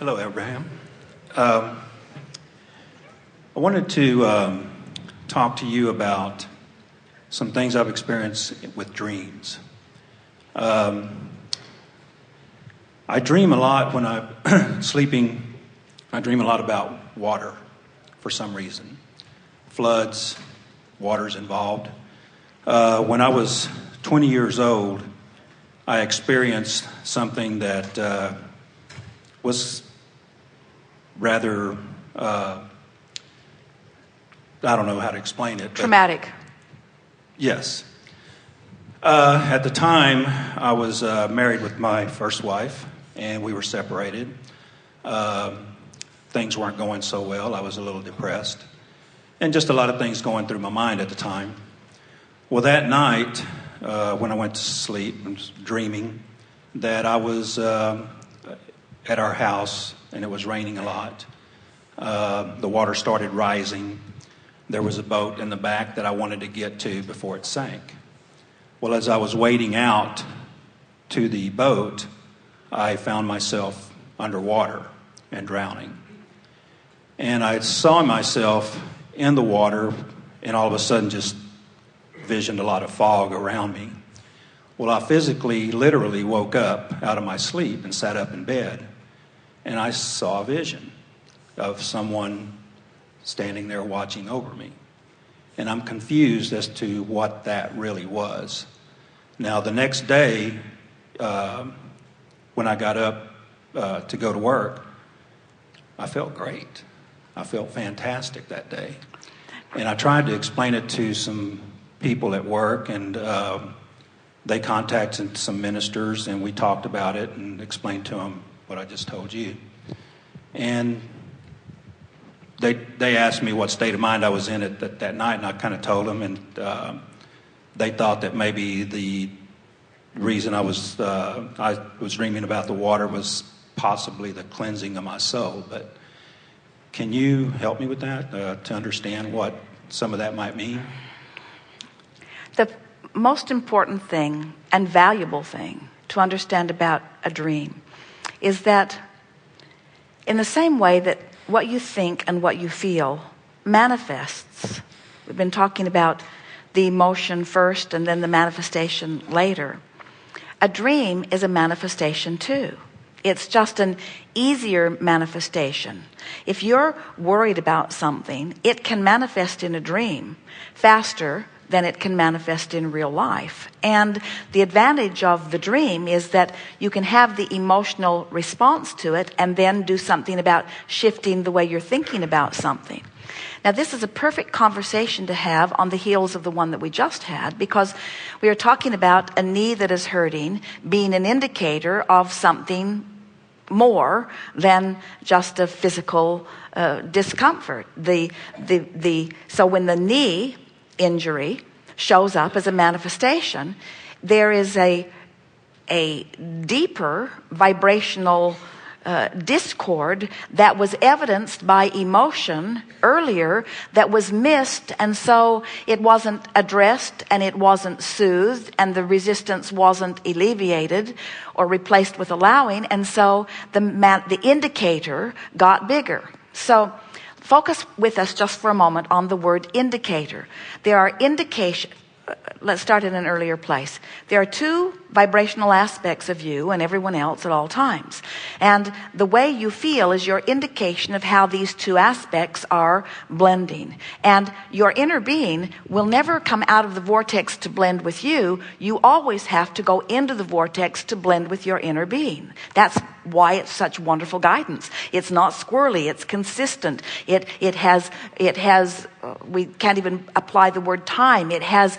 Hello, Abraham. I wanted to talk to you about some things I've experienced with dreams. I dream a lot when I'm sleeping. I dream a lot about water for some reason. Floods, water's involved. When I was 20 years old, I experienced something that was rather, I don't know how to explain it. Traumatic. Yes. At the time, I was married with my first wife, and we were separated. Things weren't going so well. I was a little depressed. And just a lot of things going through my mind at the time. Well, that night, when I went to sleep, I was dreaming that I was at our house, and it was raining a lot. The water started rising. There was a boat in the back that I wanted to get to before it sank. Well, as I was wading out to the boat, I found myself underwater and drowning. And I saw myself in the water, and all of a sudden just visioned a lot of fog around me. Well, I physically, literally woke up out of my sleep and sat up in bed. And I saw a vision of someone standing there watching over me. And I'm confused as to what that really was. Now, the next day, when I got up to go to work, I felt great. I felt fantastic that day. And I tried to explain it to some people at work, and they contacted some ministers, and we talked about it and explained to them what I just told you. And they asked me what state of mind I was in at that night, and I kind of told them, and they thought that maybe the reason I was dreaming about the water was possibly the cleansing of my soul. But can you help me with that, to understand what some of that might mean? The most important thing and valuable thing to understand about a dream is that in the same way that what you think and what you feel manifests, we've been talking about the emotion first and then the manifestation later, a dream is a manifestation too. It's just an easier manifestation. If you're worried about something, it can manifest in a dream faster than it can manifest in real life. And the advantage of the dream is that you can have the emotional response to it and then do something about shifting the way you're thinking about something. Now, this is a perfect conversation to have on the heels of the one that we just had, because we are talking about a knee that is hurting being an indicator of something more than just a physical discomfort. So when the knee injury shows up as a manifestation, there is a deeper vibrational discord that was evidenced by emotion earlier that was missed, and so it wasn't addressed and it wasn't soothed, and the resistance wasn't alleviated or replaced with allowing, and so the indicator got bigger. So focus with us just for a moment on the word indicator. There are indications. Let's start in an earlier place. There are two vibrational aspects of you and everyone else at all times. And the way you feel is your indication of how these two aspects are blending. And your inner being will never come out of the vortex to blend with you. You always have to go into the vortex to blend with your inner being. That's why it's such wonderful guidance. It's not squirrely. It's consistent. It has, we can't even apply the word time. It has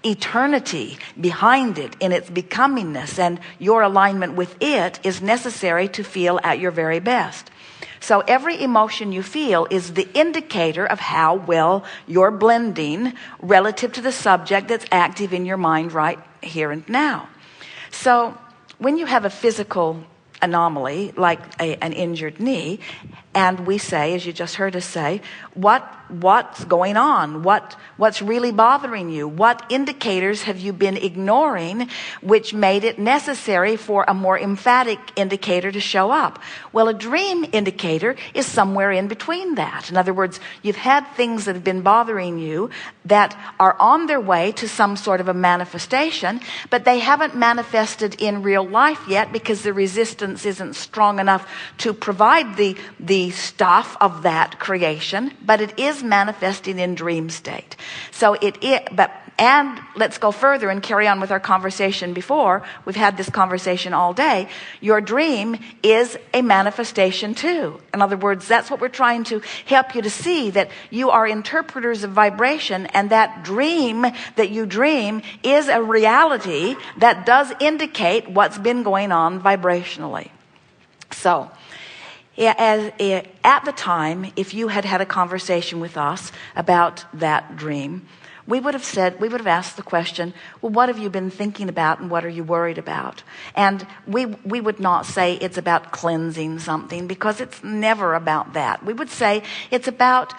eternity behind it in its becomingness, and your alignment with it is necessary to feel at your very best. So every emotion you feel is the indicator of how well you're blending relative to the subject that's active in your mind right here and now. So when you have a physical anomaly, like an injured knee, and we say, as you just heard us say, what's going on? What's really bothering you? What indicators have you been ignoring which made it necessary for a more emphatic indicator to show up? Well, a dream indicator is somewhere in between that. In other words, you've had things that have been bothering you that are on their way to some sort of a manifestation, but they haven't manifested in real life yet because the resistance isn't strong enough to provide the stuff of that creation, but it is manifesting in dream state. So and let's go further and carry on with our conversation before. We've had this conversation all day. Your dream is a manifestation too. In other words, that's what we're trying to help you to see, that you are interpreters of vibration, and that dream that you dream is a reality that does indicate what's been going on vibrationally. So, at the time, if you had had a conversation with us about that dream, we would have asked the question, well, what have you been thinking about and what are you worried about? And we would not say it's about cleansing something, because it's never about that. We would say it's about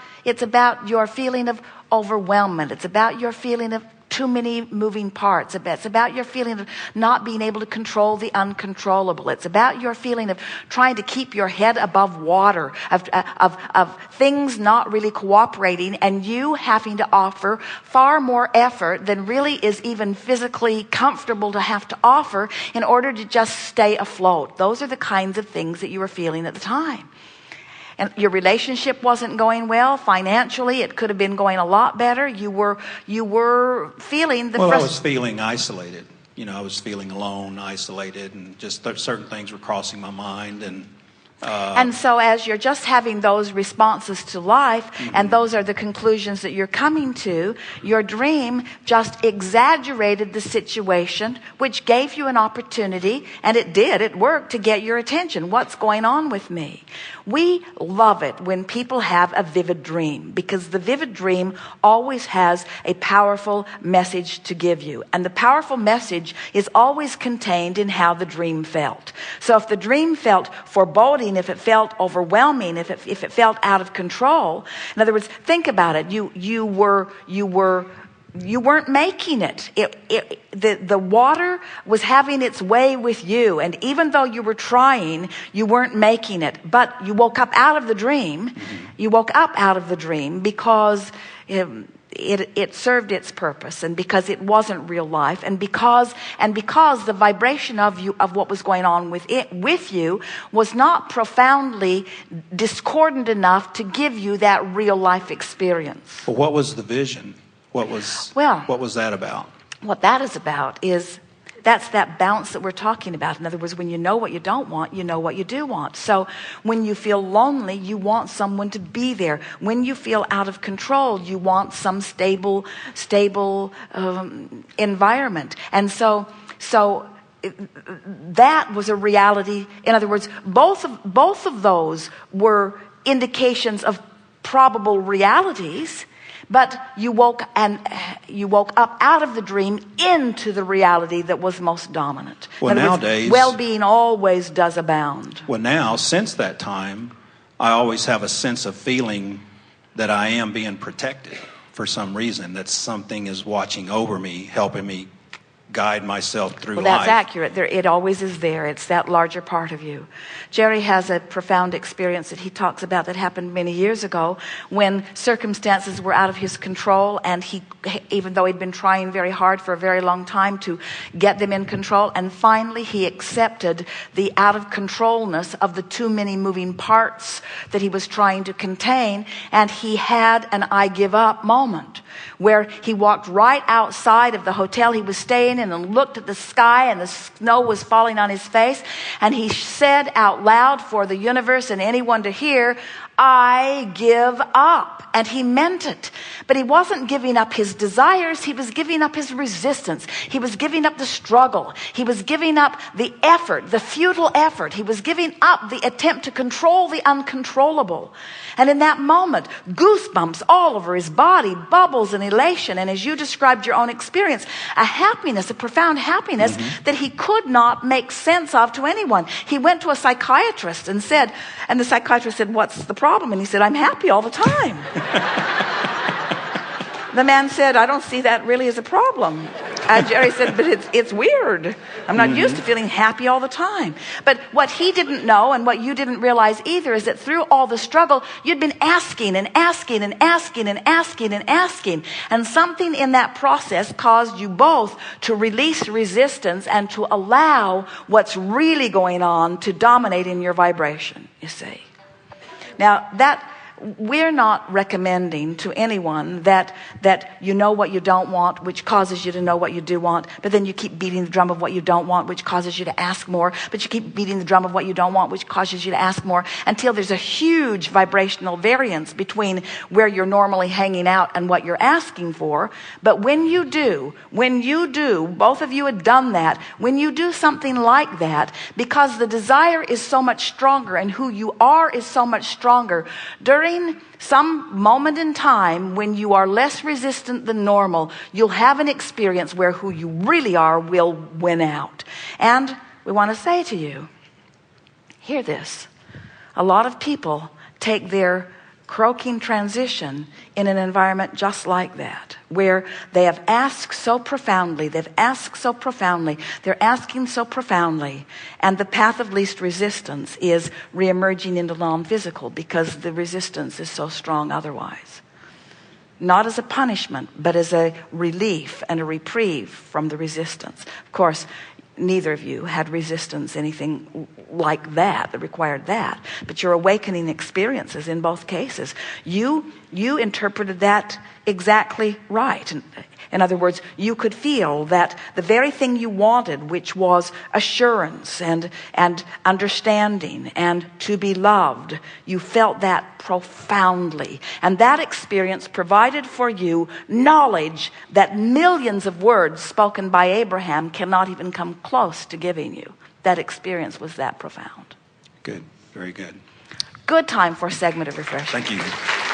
your feeling of overwhelmment. It's about your feeling of too many moving parts. It's about your feeling of not being able to control the uncontrollable. It's about your feeling of trying to keep your head above water, of things not really cooperating, and you having to offer far more effort than really is even physically comfortable to have to offer in order to just stay afloat. Those are the kinds of things that you were feeling at the time. And your relationship wasn't going well financially. It could have been going a lot better. You were feeling the I was feeling isolated. I was feeling alone, isolated, and just certain things were crossing my mind. And so as you're just having those responses to life, and those are the conclusions that you're coming to, your dream just exaggerated the situation, which gave you an opportunity, and it worked to get your attention. What's going on with me? We love it when people have a vivid dream, because the vivid dream always has a powerful message to give you. And the powerful message is always contained in how the dream felt. So if the dream felt foreboding, if it felt overwhelming, if it felt out of control, in other words, think about it. You weren't making it. The water was having its way with you, and even though you were trying, you weren't making it. But you woke up out of the dream. You woke up out of the dream because it served its purpose, and because it wasn't real life, and because the vibration of what was going on with you was not profoundly discordant enough to give you that real life experience. Well, what was the vision? What was that about? What that is about is that's that bounce that we're talking about. In other words, when you know what you don't want, you know what you do want. So when you feel lonely, you want someone to be there. When you feel out of control, you want some stable environment. And so that was a reality. In other words, both of those were indications of probable realities. But you woke up out of the dream into the reality that was most dominant. Well, nowadays, well-being always does abound. Well, now, since that time, I always have a sense of feeling that I am being protected for some reason, that something is watching over me, helping me guide myself through life. That's accurate. It always is there. It's that larger part of you. Jerry has a profound experience that he talks about that happened many years ago when circumstances were out of his control, and he, even though he'd been trying very hard for a very long time to get them in control, and finally he accepted the out of controlness of the too many moving parts that he was trying to contain, and he had an I give up moment where he walked right outside of the hotel he was staying in and looked at the sky, and the snow was falling on his face, and he said out loud for the universe and anyone to hear, I give up. And he meant it. But he wasn't giving up his desires. He was giving up his resistance. He was giving up the struggle. He was giving up the effort, the futile effort. He was giving up the attempt to control the uncontrollable. And in that moment, goosebumps all over his body, bubbles and elation. And as you described your own experience, a happiness, a profound happiness that he could not make sense of to anyone. He went to a psychiatrist and the psychiatrist said, "What's the problem?" And he said, "I'm happy all the time." The man said, "I don't see that really as a problem." And Jerry said, "But it's weird. I'm not used to feeling happy all the time." But what he didn't know, and what you didn't realize either, is that through all the struggle, you'd been asking and asking and asking and asking and asking. And something in that process caused you both to release resistance and to allow what's really going on to dominate in your vibration, you see. Now, we're not recommending to anyone that you know what you don't want, which causes you to know what you do want, but then you keep beating the drum of what you don't want, which causes you to ask more, but you keep beating the drum of what you don't want, which causes you to ask more, until there's a huge vibrational variance between where you're normally hanging out and what you're asking for. But when you do, both of you had done that, when you do something like that, because the desire is so much stronger and who you are is so much stronger, during some moment in time when you are less resistant than normal, you'll have an experience where who you really are will win out. And we want to say to you, hear this. A lot of people take their croaking transition in an environment just like that, where they have asked so profoundly, they're asking so profoundly, and the path of least resistance is reemerging into non-physical because the resistance is so strong otherwise. Not as a punishment, but as a relief and a reprieve from the resistance. Of course, neither of you had resistance, anything like that required that. But your awakening experiences in both cases, you interpreted that exactly right. In other words, you could feel that the very thing you wanted, which was assurance and understanding and to be loved, you felt that profoundly. And that experience provided for you knowledge that millions of words spoken by Abraham cannot even come close to giving you. That experience was that profound. Good. Very good. Good time for a segment of refreshment. Thank you.